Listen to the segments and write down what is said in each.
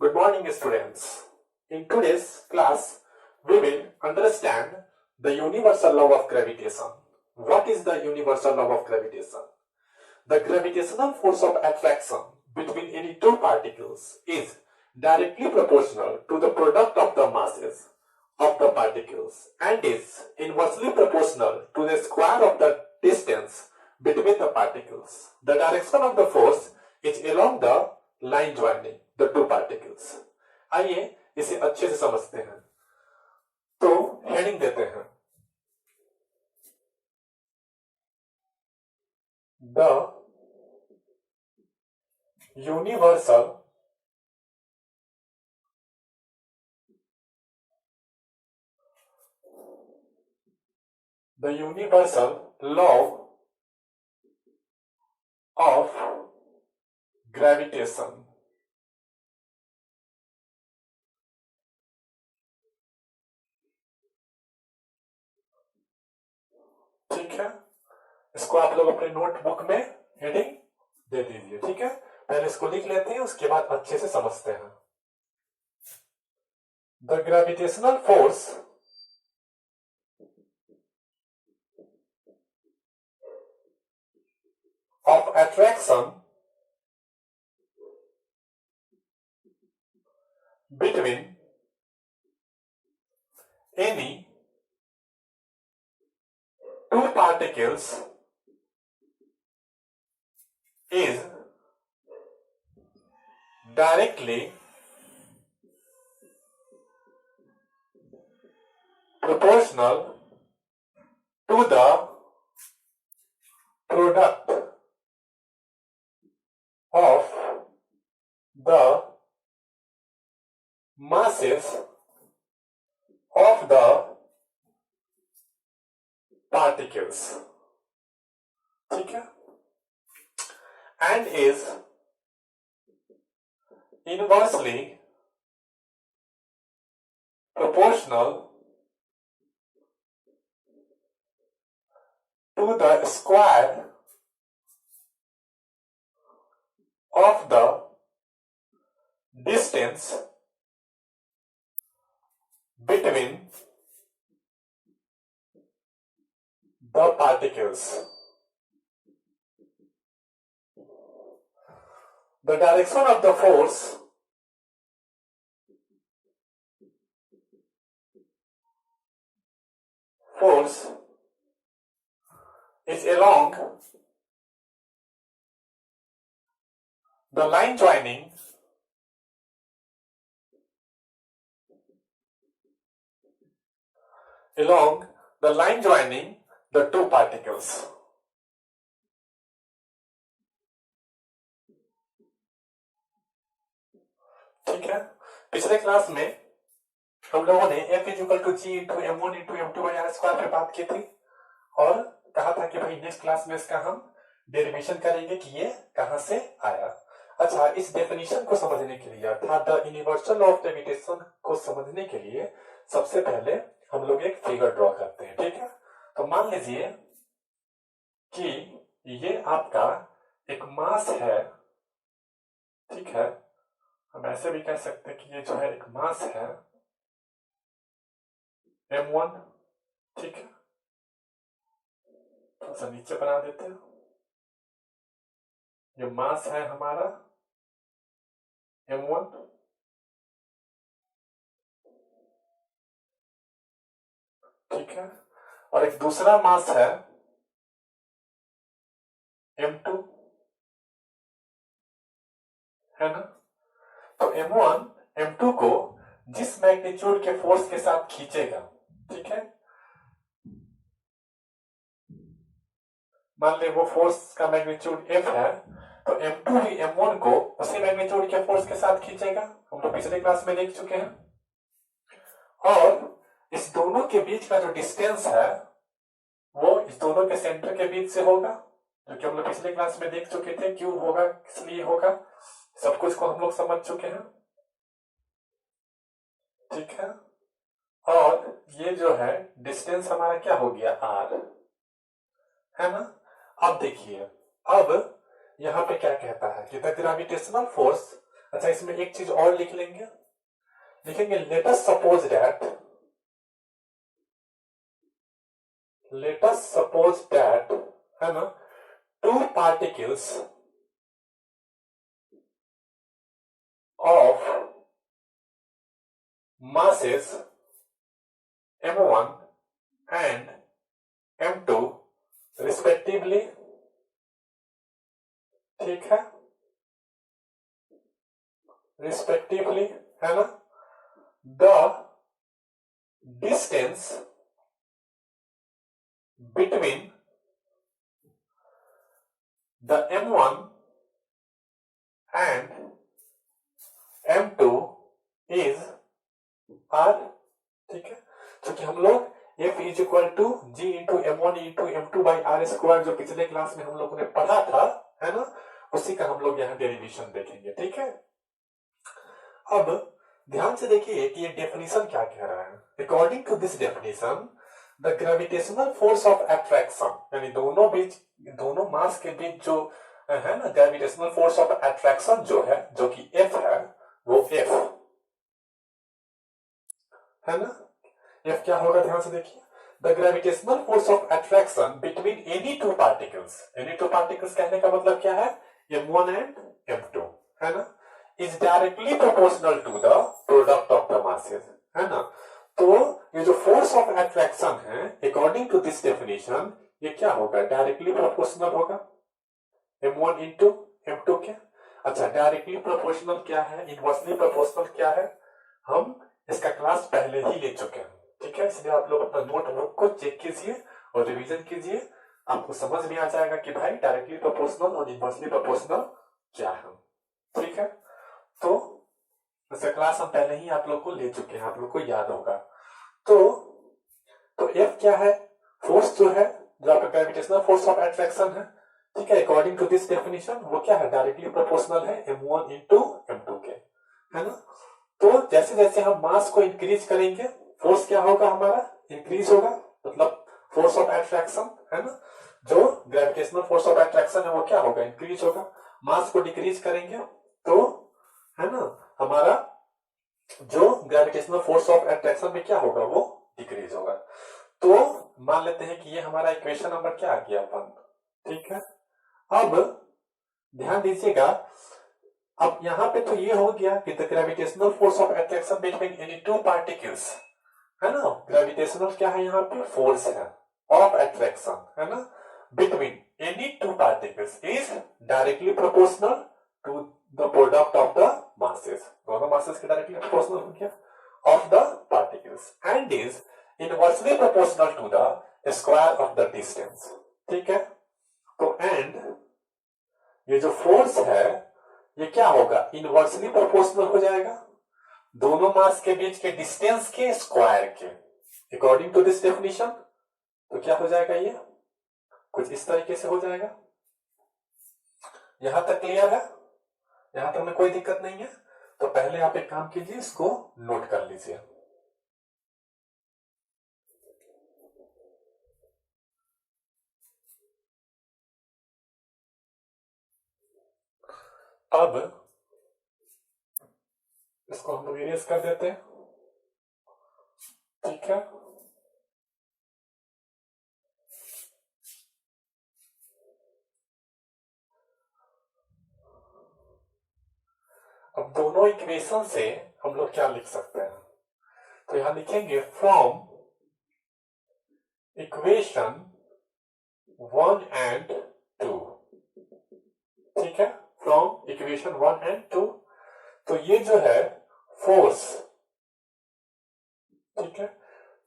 Good morning, students. In today's class, we will understand the universal law of gravitation. What is the universal law of gravitation? The gravitational force of attraction between any two particles is directly proportional to the product of the masses of the particles and is inversely proportional to the square of the distance between the particles. The direction of the force is along the line joining the two particles. आइए इसे अच्छे से समझते हैं। तो heading देते हैं, the universal law of gravitation. ठीक है, इसको आप लोग अपने नोटबुक में हेडिंग दे दीजिए। ठीक है, पहले इसको लिख लेते हैं, उसके बाद अच्छे से समझते हैं। The gravitational force of attraction between any two particles is directly proportional to the product of the masses of the particles. ठीक है, and is inversely proportional to the square of the distance between the particles. The direction of the force is along the line joining the two particles. ठीक है, पिछले class में हम लोगों ने F equal to G into M one into M two by R square पे बात की थी और कहा था कि भाई नेक्स्ट क्लास में इसका हम डेरिवेशन करेंगे कि ये कहां से आया। अच्छा, इस डेफिनेशन को समझने के लिए अर्थात द यूनिवर्सल ऑफ ग्रेविटेशन को समझने के लिए सबसे पहले हम लोग एक फिगर ड्रॉ करते हैं। ठीक है, तो मान लीजिए कि ये आपका एक मास है। ठीक है, हम ऐसे भी कह सकते हैं कि ये जो है एक मास है m1। ठीक है, थोड़ा सा नीचे बना देते हैं। ये मास है हमारा m1। ठीक है, और एक दूसरा मास है m2, है ना। तो m1 m2 को जिस मैग्नीट्यूड के फोर्स के साथ खींचेगा, ठीक है, मान ले वो फोर्स का मैग्नीट्यूड f है, तो m2 भी m1 को उसी मैग्नीट्यूड के फोर्स के साथ खींचेगा। हम तो पिछले क्लास में देख चुके हैं। और इस दोनों के बीच का जो डिस्टेंस है वो इस दोनों के सेंटर के बीच से होगा, जो कि हम लोग पिछले क्लास में देख चुके थे। क्यों होगा, किस लिए होगा, सब कुछ को हम लोग समझ चुके हैं। ठीक है, और ये जो है डिस्टेंस हमारा क्या हो गया, r, है ना। अब देखिए, अब यहां पे क्या कहता है कि द ग्रेविटेशनल फोर्स अच्छा, इसमें एक चीज और लिख लेंगे, लिखेंगे लेट अस सपोज दैट, है ना, two particles of masses m1 and m2 respectively, ठीक है, respectively, है ना, the distance between the m1 and m2 is r, ठीक है, क्योंकि हम लोग f is equal to g into m1 into m2 by R square जो पिछले क्लास में हम लोगों ने पढ़ा था, है ना, उसी का हम लोग यहाँ डेरिवेशन देखेंगे, ठीक है। अब ध्यान से देखिए कि ये डेफिनेशन क्या कह रहा है। According to this definition the gravitational force of attraction, यानी दोनों मास के बीच जो है ना ग्रेविटेशनल फोर्स ऑफ अट्रैक्शन जो है, जो कि F है, वो F है ना, F क्या होगा, ध्यान से देखिए, the gravitational force of attraction between any two particles कहने का मतलब क्या है, m1 एंड m2, है ना, is directly proportional to the product of the masses, है ना। तो ये जो फोर्स ऑफ अट्रैक्शन है अकॉर्डिंग टू दिस डेफिनेशन ये क्या होगा, डायरेक्टली प्रोपोर्शनल होगा m1 इंटू m2 के। अच्छा, डायरेक्टली प्रोपोर्शनल क्या है, इनवर्सली प्रोपोर्शनल क्या है, हम इसका क्लास पहले ही ले चुके हैं, ठीक है, इसलिए आप लोग अपना नोटबुक को चेक कीजिए और रिवीजन कीजिए, आपको समझ में आ जाएगा कि भाई डायरेक्टली प्रोपोर्शनल और इनवर्सली प्रोपोर्शनल क्या है, ठीक है। तो इसका क्लास हम पहले ही आप लोग को ले चुके हैं, आप लोग को याद होगा। तो F क्या है, फोर्स जो है, जो आपका ग्रेविटेशनल फोर्स ऑफ अट्रैक्शन है, ठीक है, अकॉर्डिंग टू दिस डेफिनेशन वो क्या है, डायरेक्टली प्रोपोर्शनल है m1 इंटू m2 के, है ना। तो जैसे जैसे हम मास को इंक्रीज करेंगे फोर्स क्या होगा, हमारा इंक्रीज होगा, मतलब फोर्स ऑफ अट्रैक्शन, है ना, जो ग्रेविटेशनल फोर्स ऑफ अट्रैक्शन है वो क्या होगा, इंक्रीज होगा। मास को डिक्रीज करेंगे तो, है ना, हमारा जो ग्रेविटेशनल फोर्स ऑफ अट्रैक्शन में क्या होगा, वो डिक्रीज होगा। तो मान लेते हैं कि ये हमारा इक्वेशन नंबर क्या आ गया, 1, ठीक है। अब ध्यान दीजिएगा, अब यहां पे तो ये हो गया कि the gravitational force of attraction between any two particles, है ना, ग्रेविटेशनल क्या है यहाँ पे, फोर्स है ऑफ अट्रैक्शन, है ना, between any two particles is directly proportional to the product of the masses, दोनों masses के डायरेक्टली प्रोपोर्शनल हो गया of the particles and is inversely proportional to the square of the distance, ठीक है। तो and ये जो फोर्स है ये क्या होगा, इनवर्सली प्रोपोर्शनल हो जाएगा दोनों मास के बीच के डिस्टेंस के स्क्वायर के, अकॉर्डिंग टू दिस डेफिनेशन। तो क्या हो जाएगा, ये कुछ इस तरीके से हो जाएगा। यहां तक क्लियर है, यहां तक में कोई दिक्कत नहीं है। तो पहले आप एक काम कीजिए, इसको नोट कर लीजिए। अब इसको हम लोग इरेज कर देते हैं, ठीक है। अब दोनों इक्वेशन से हम लोग क्या लिख सकते हैं, तो यहां लिखेंगे फ्रॉम इक्वेशन 1 एंड 2, ठीक है, फ्रॉम इक्वेशन 1 एंड 2। तो ये जो है फोर्स, ठीक है,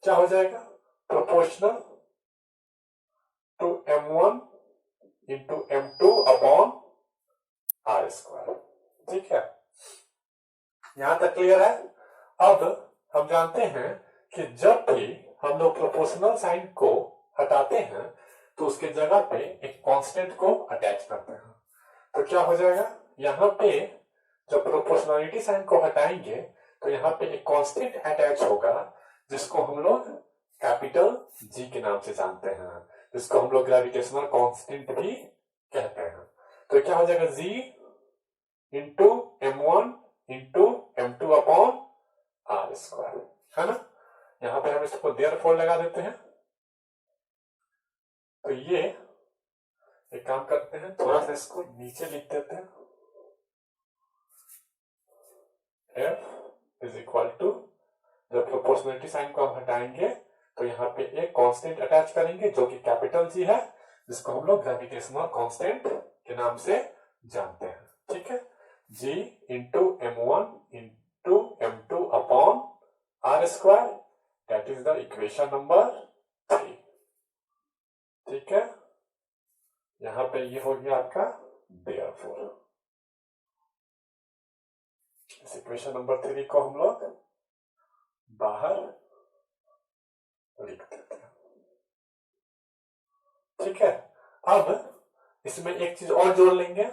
क्या हो जाएगा, proportional to m1 into m2 upon are square, ठीक है। यहां तक क्लियर है। अब हम जानते हैं कि जब भी हम लोग प्रोपोर्शनल साइन को हटाते हैं तो उसके जगह पे एक कांस्टेंट को अटैच करते हैं। तो क्या हो जाएगा, यहाँ पे जब प्रोपोर्शनलिटी साइन को हटाएंगे तो यहाँ पे एक कांस्टेंट अटैच होगा जिसको हम लोग कैपिटल जी के नाम से जानते हैं, जिसको हम लोग ग्रेविटेशनल कांस्टेंट भी कहते हैं। तो क्या हो जाएगा, G into m1 into m2 upon are square, है ना। यहां पे हम इसको देयरफॉर लगा देते हैं। तो ये एक काम करते हैं, थोड़ा सा इसको नीचे लिख देते हैं। f इज इक्वल टू, जब प्रोपोर्शनलिटी साइन को हम हटाएंगे तो यहाँ पे एक कांस्टेंट अटैच करेंगे जो कि कैपिटल जी है, जिसको हम लोग ग्रेविटेशनल कांस्टेंट के नाम से जानते हैं। ठीक है, g into m1 into m2 upon are square, that is the equation number 3। ठीक है, यहां पे ये हो गया आपका देयरफॉर। इस इक्वेशन नंबर 3 को हम लोग बाहर लिख देते हैं। ठीक है, अब इसमें एक चीज और जोड़ लेंगे,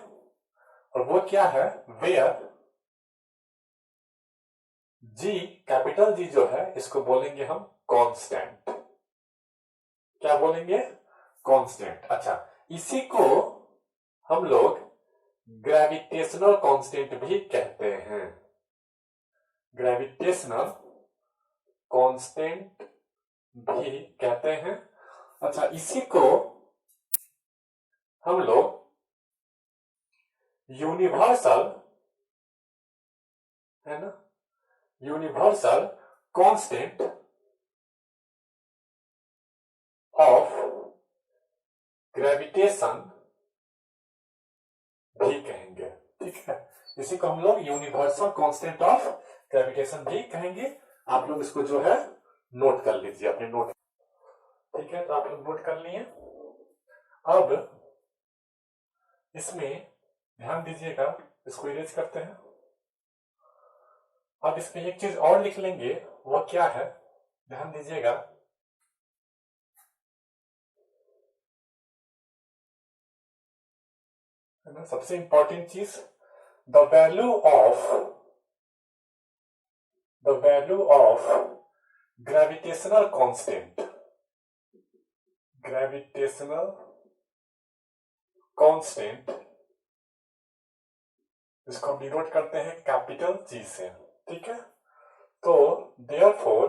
और वो क्या है, वेयर जी, कैपिटल जी जो है इसको बोलेंगे हम कांस्टेंट। क्या बोलेंगे, कांस्टेंट। अच्छा, इसी को हम लोग ग्रेविटेशनल कांस्टेंट भी कहते हैं। ग्रेविटेशनल कांस्टेंट भी कहते हैं। अच्छा, इसी को हम लोग यूनिवर्सल, है ना, यूनिवर्सल कांस्टेंट ऑफ ग्रेविटेशन भी कहेंगे। ठीक है, इसी को हम लोग यूनिवर्सल कांस्टेंट ऑफ ग्रेविटेशन भी कहेंगे। आप लोग इसको जो है नोट कर लीजिए अपने नोट। ठीक है, तो आप लोग नोट कर लिए। अब इसमें ध्यान दीजिएगा, इसको इरेज करते हैं। अब इसमें एक चीज और लिख लेंगे, वो क्या है, ध्यान दीजिएगा। है ना, सबसे इंपॉर्टेंट चीज, the value of gravitational constant, gravitational constant, इसको हम डिनोट करते हैं कैपिटल जी से। ठीक है, तो therefore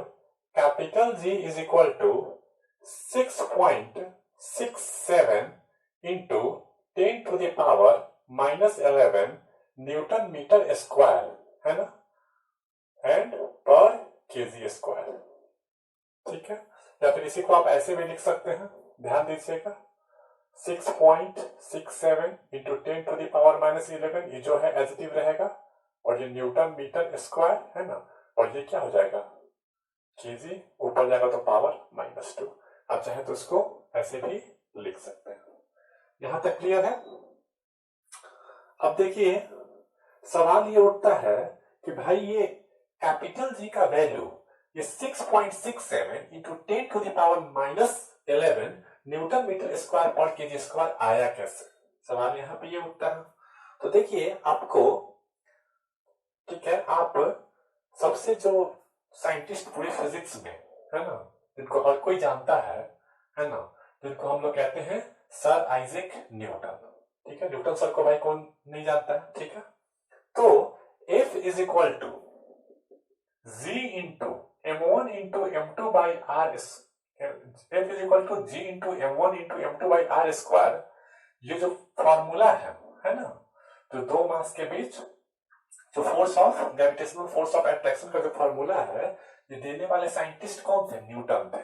capital G is equal to 6.67 into 10 to the power -11 newton metre square, है ना, एंड पर केजी स्क्वायर। ठीक है, या फिर इसी को आप ऐसे भी लिख सकते हैं, ध्यान दीजिएगा। 6.67 इंटू 10 टू द पावर -11, ये जो है एडिटिव रहेगा, और ये न्यूटन मीटर स्क्वायर, है ना, और ये क्या हो जाएगा, केजी, ऊपर जाएगा तो पावर -2। आप चाहे तो इसको ऐसे भी लिख सकते हैं। यहां तक क्लियर है। अब देखिए, सवाल ये उठता है कि भाई ये कैपिटल जी का वैल्यू, ये 6.67 into 10 to the power -11 newton metre square per kg square आया कैसे, सवाल यहां पे ये उठता है। तो देखिए आपको, ठीक है, आप सबसे जो साइंटिस्ट पूरे फिजिक्स में, है ना, जिनको हर कोई जानता है ना, जिनको हम लोग कहते हैं सर आइजैक न्यूटन। ठीक है, न्यूटन सर को भाई कौन नहीं जानता है। ठीक है, तो F is equal to G into M1 into M2 by R, F is equal to G into M1 into M2 by R square. ये जो फॉर्मूला है ना, तो दो मास के बीच जो force of gravitational force of attraction का जो फॉर्मूला है, ये देने वाले साइंटिस्ट कौन थे, न्यूटन थे।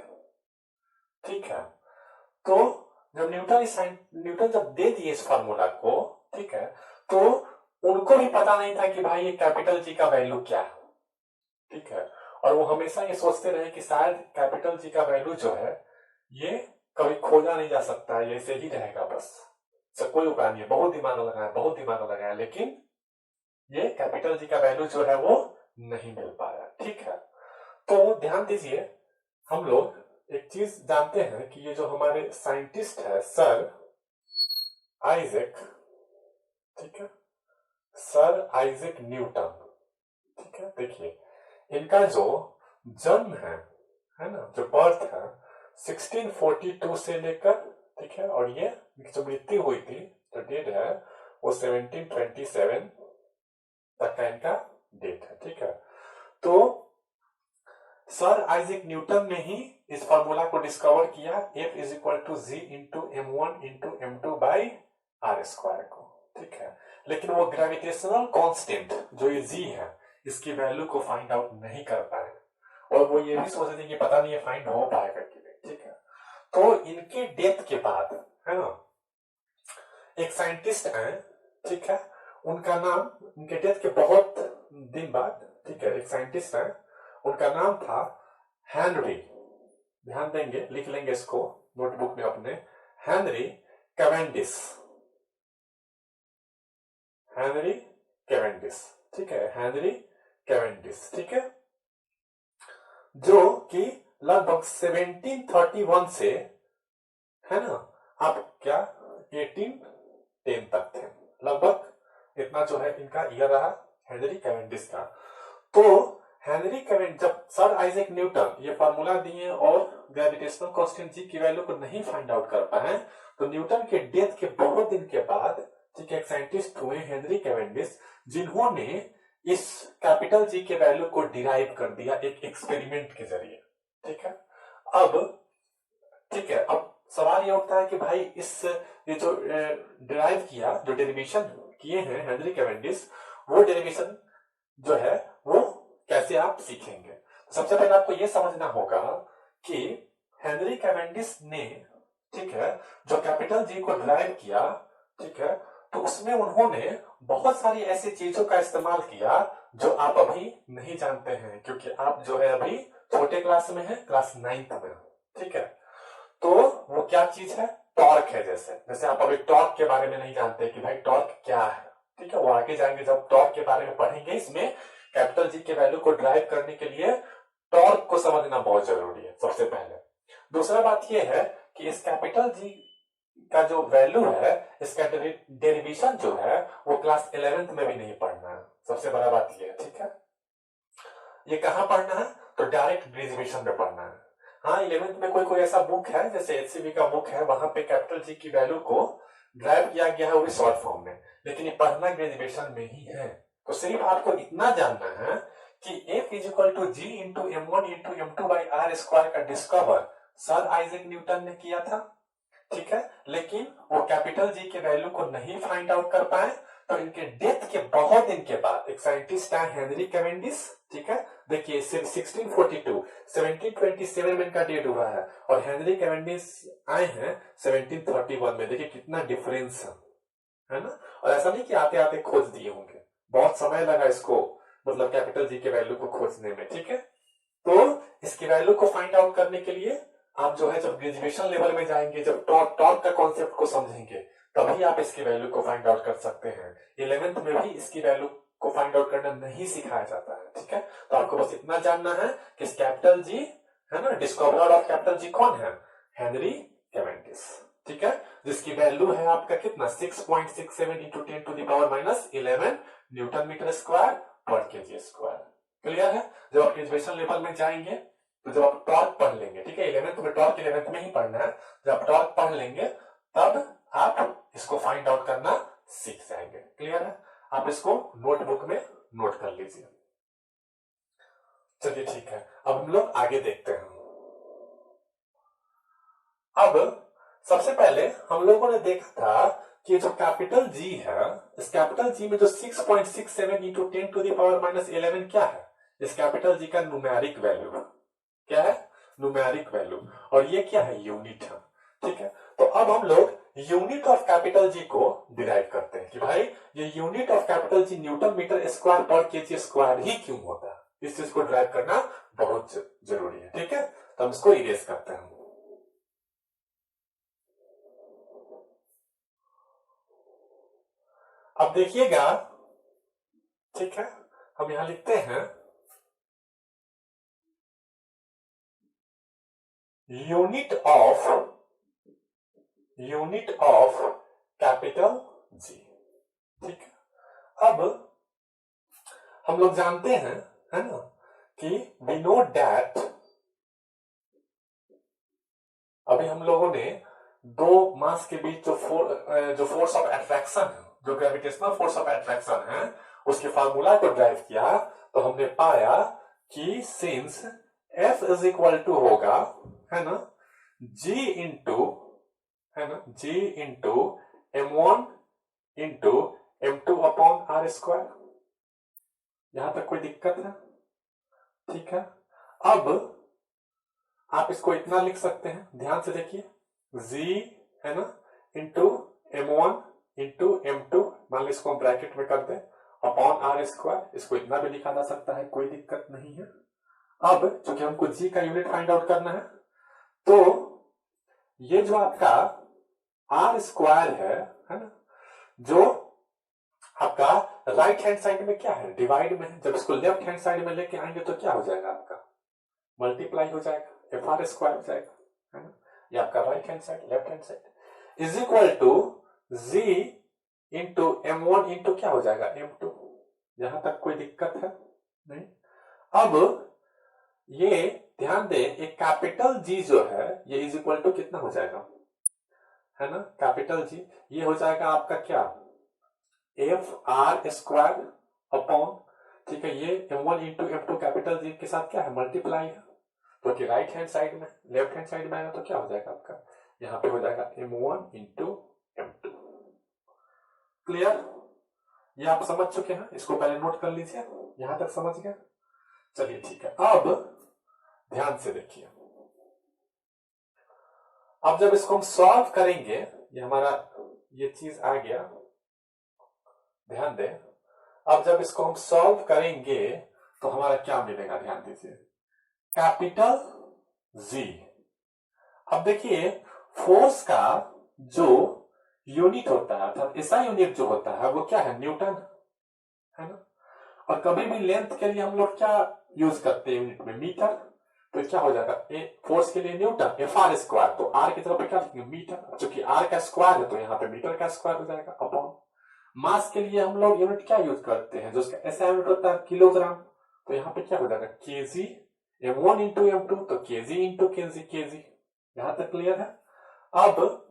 ठीक है, तो जब न्यूटन जब दे दिए इस फॉर्मूला को, ठीक है, तो उनको भी पता नहीं था कि भाई ये कैपिटल जी का वैल्यू क्या है। ठीक है, और वो हमेशा ये सोचते रहे कि शायद कैपिटल जी का वैल्यू जो है ये कभी खोजा नहीं जा सकता है, ऐसे ही रहेगा बस, कोई उपाय नहीं है। बहुत दिमाग लगाया, लेकिन ये कैपिटल जी का वैल्यू जो है वो नहीं मिल पाया। ठीक है, तो ध्यान दीजिए, हम लोग एक चीज जानते हैं कि ये जो हमारे साइंटिस्ट है सर आइजैक, ठीक है, सर आइजैक न्यूटन। ठीक है, देखिए इनका जो जन्म है ना, जो बर्थ है 1642 से लेकर, ठीक है, और ये जो मृत्यु हुई थी, जो डेट है वो 1727 तक का इनका डेट है। ठीक है, तो सर आइजैक न्यूटन ने ही इस फॉर्मूला को डिस्कवर किया, F is equal to G into m1 into m2 by R square को। ठीक है, लेकिन वो ग्रेविटेशनल कांस्टेंट जो ये जी है इसकी वैल्यू को फाइंड आउट नहीं कर पाए, और वो ये भी सोच रहे थे कि पता नहीं ये फाइंड हो पाएगा कि नहीं। ठीक है, तो इनके डेथ के बाद है ना एक साइंटिस्ट है, ठीक है, उनका नाम, उनके डेथ के बहुत दिन बाद, ठीक है, एक साइंटिस्ट है, उनका नाम था हेनरी, ध्यान देंगे, लिख लेंगे इसको नोटबुक में अपने, हेनरी कैवेंडिश, हेनरी कैवेंडिश। ठीक है, हेनरी कैवेंडिश। ठीक है, जो कि लगभग 1731 से है ना आप क्या 1810 तक थे, लगभग इतना जो है इनका ईयर रहा हेनरी कैवेंडिश का। तो हेनरी कैवेंडिश, जब सर आइजैक न्यूटन ये फार्मूला दिए और ग्रेविटेशनल कांस्टेंट जी की वैल्यू को नहीं फाइंड आउट कर पाए, तो न्यूटन के डेथ के बहुत दिन के बाद ठीक है एक साइंटिस्ट हुए हेनरी कैवेंडिश, जिन्होंने इस कैपिटल जी के वैल्यू को डिराइव कर दिया एक एक्सपेरिमेंट के जरिए। ठीक है, अब ठीक है, अब सवाल ये उठता है कि भाई ये जो डिराइव किया, जो डेरिवेशन किए हैं हेनरी कैवेंडिश, वो डेरिवेशन जो है वो कैसे आप सीखेंगे। सबसे पहले आपको ये समझना होगा कि हेनरी कैवेंडिश ने ठीक है जो कैपिटल जी को डिराइव किया, ठीक है, तो उसमें उन्होंने बहुत सारी ऐसी चीजों का इस्तेमाल किया जो आप अभी नहीं जानते हैं, क्योंकि आप जो है अभी छोटे क्लास में है, क्लास 9th में। ठीक है, तो वो क्या चीज है, टॉर्क है। जैसे आप अभी टॉर्क के बारे में नहीं जानते कि भाई टॉर्क क्या है। ठीक है, वो आगे जाएंगे जब टॉर्क के बारे में पढ़ेंगे, इसमें कैपिटल जी के वैल्यू को ड्राइव करने के लिए टॉर्क को समझना बहुत जरूरी है सबसे पहले। दूसरा बात यह है कि इस कैपिटल जी का जो वैल्यू है, इसका डेरिवेशन जो है वो क्लास 11th में भी नहीं पढ़ना है, सबसे बड़ा बात यह है। ठीक है, ये कहां पढ़ना है, तो डायरेक्ट डेरिवेशन में पढ़ना है। हाँ, 11th में कोई ऐसा बुक है जैसे एचसीबी का बुक है, वहां पे कैपिटल जी की वैल्यू को ड्राइव किया गया है, वो भी शॉर्ट फॉर्म में, लेकिन ये पढ़ना ग्रेजुएशन में ही है। तो सिर्फ आपको इतना जानना है कि F is equal to G into m1 into m2 by R square का डिस्कवर सर आइजैक न्यूटन ने किया था। ठीक है, लेकिन वो कैपिटल जी के वैल्यू को नहीं फाइंड आउट कर पाए, तो इनके डेथ के बहुत दिन के बाद एक साइंटिस्ट है हेनरी कैवेंडिश। ठीक है, देखिए 1642 1727 में इनका डेट हुआ है, और हेनरी कैवेंडिश आए हैं 1731 में। देखिए कितना डिफरेंस है ना। और ऐसा नहीं कि आते आते खोज दिए होंगे, बहुत समय लगा इसको, मतलब कैपिटल जी के वैल्यू को खोजने में। ठीक है, तो इसकी वैल्यू को फाइंड आउट करने के लिए आप जो है जब ग्रेजुएशन लेवल में जाएंगे, जब टॉर्क का कॉन्सेप्ट को समझेंगे, तभी आप इसकी वैल्यू को फाइंड आउट कर सकते हैं। 11th में भी इसकी वैल्यू को फाइंड आउट करना नहीं सिखाया जाता है। ठीक है, तो आपको बस इतना जानना है कि कैपिटल जी है ना, डिस्कवरर ऑफ कैपिटल जी कौन है, हेनरी कैवेंडिश। ठीक है, जिसकी वैल्यू है आपका कितना 6.67 into 10 to the power minus 11 newton metre square per kg square. Clear है, जब आप ग्रेजुएशन लेवल में जाएंगे तो जब आप टॉर्क पढ़ लेंगे, ठीक है, 11th में टॉर्क 11th में ही पढ़ना है, जब आप टॉर्क पढ़ लेंगे तब आप इसको फाइंड आउट करना सीख जाएंगे। क्लियर है, आप इसको नोटबुक में नोट कर लीजिए। चलिए ठीक है, अब हम लोग आगे देखते हैं। अब सबसे पहले हम लोगों ने देखा था कि जो कैपिटल जी है, इस कैपिटल जी में जो 6.67 into 10 to the power minus 11 क्या है, इस कैपिटल जी का न्यूमेरिक वैल्यू क्या है, न्यूमेरिक वैल्यू, और ये क्या है, यूनिट है। ठीक है, तो अब हम लोग यूनिट ऑफ कैपिटल जी को डिराइव करते हैं कि भाई ये unit of capital G newton metre square per kg square ही क्यों होता है, इस चीज को डिराइव करना बहुत जरूरी है। ठीक है, तो हम इसको इरेज करते हैं। अब देखिएगा, ठीक है, हम यहां लिखते हैं यूनिट ऑफ कैपिटल जी। ठीक है, अब हम लोग जानते हैं, है ना, कि वी नो दैट, अभी हम लोगों ने दो मास के बीच जो फोर्स ऑफ अट्रैक्शन है, जो ग्रेविटेशनल फोर्स ऑफ अट्रैक्शन है, उसके फार्मूला को ड्राइव किया तो हमने पाया कि since F is equal to होगा, है ना, G इंटू, है ना, G into M1 into M2 upon R square. यहां तक कोई दिक्कत है? ठीक है। अब आप इसको इतना लिख सकते हैं, ध्यान से देखिए, G, है ना, इंटू M1 इंटू M2, मान ली इसको हम ब्रैकेट में कर दें, अपॉन R स्क्वायर। इसको इतना भी लिखा जा सकता है, कोई दिक्कत नहीं है। अब चूंकि हमको G का यूनिट फाइंड आउट करना है, तो ये जो आपका R स्क्वायर है ना, जो आपका राइट हैंड साइड में क्या है, डिवाइड में है। जब इसको लेफ्ट हैंड साइड में लेके आएंगे तो क्या हो जाएगा, आपका मल्टीप्लाई हो जाएगा, FR स्क्वायर हो जाएगा, है ना। ये आपका right hand side, left hand side is equal to G into M1 into क्या हो जाएगा, M2। यहां तक कोई दिक्कत है नहीं। अब ये ध्यान दें, एक कैपिटल G जो है ये इज इक्वल टू कितना हो जाएगा, है ना, कैपिटल G, ये हो जाएगा आपका क्या, FR स्क्वायर अपॉन, ठीक है, ये M1 into M2 capital G के साथ क्या है, मल्टीप्लाई है। तो कि राइट हैंड साइड में, लेफ्ट हैंड साइड में आएगा तो क्या हो जाएगा आपका, यहां पे हो जाएगा M1 इंटू M2। क्लियर? ये आप समझ चुके हैं, इसको पहले नोट कर लीजिए, यहां तक समझ गए। चलिए ठीक है। अब ध्यान से देखिए, अब जब इसको हम सॉल्व करेंगे, ये हमारा ये चीज आ गया, ध्यान दें। अब जब इसको हम सॉल्व करेंगे तो हमारा क्या मिलेगा, ध्यान दीजिए, कैपिटल G। अब देखिए, फोर्स का जो यूनिट होता है, अर्थात ऐसा यूनिट जो होता है वो क्या है, न्यूटन, है ना। और कभी भी लेंथ के लिए हम लोग क्या यूज करते हैं यूनिट में, मीटर। तो क्या हो जाएगा, फोर्स के लिए न्यूटन, FR स्क्वायर, तो R की तरफ क्या लिखेंगे, मीटर, चूंकि R का स्क्वायर है तो यहाँ पे मीटर का स्क्वायर हो जाएगा, अपॉन मास के लिए हम लोग यूनिट क्या यूज करते हैं, जो उसका ऐसा यूनिट होता है किलोग्राम, तो यहाँ पे क्या हो जाएगा, केजी, M1 इंटू M2, तो केजी इंटू केजी। यहां तक क्लियर है? अब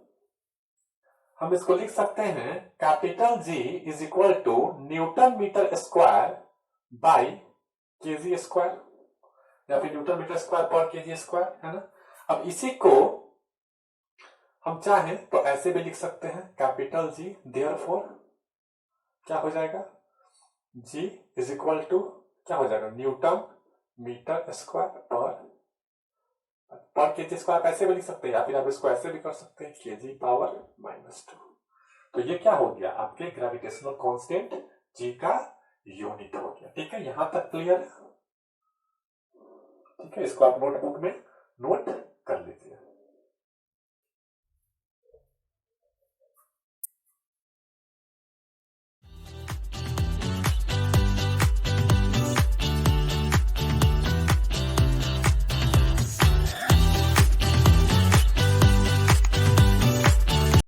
हम इसको लिख सकते हैं, capital G is equal to newton metre square by kg square, या फिर newton metre square per kg square, है ना। अब इसी को हम चाहें तो ऐसे भी लिख सकते हैं, कैपिटल G, देयरफॉर क्या हो जाएगा, G इज इक्वल टू क्या हो जाएगा, Newton metre square per kg square, ऐसे भी लिख सकते हैं, या फिर आप इसको ऐसे भी कर सकते हैं, केजी पावर -2। तो ये क्या हो गया, आपके ग्रेविटेशनल कांस्टेंट G का यूनिट हो गया। ठीक है, यहां तक क्लियर है? ठीक है, इसको आप नोटबुक में नोट कर लीजिए।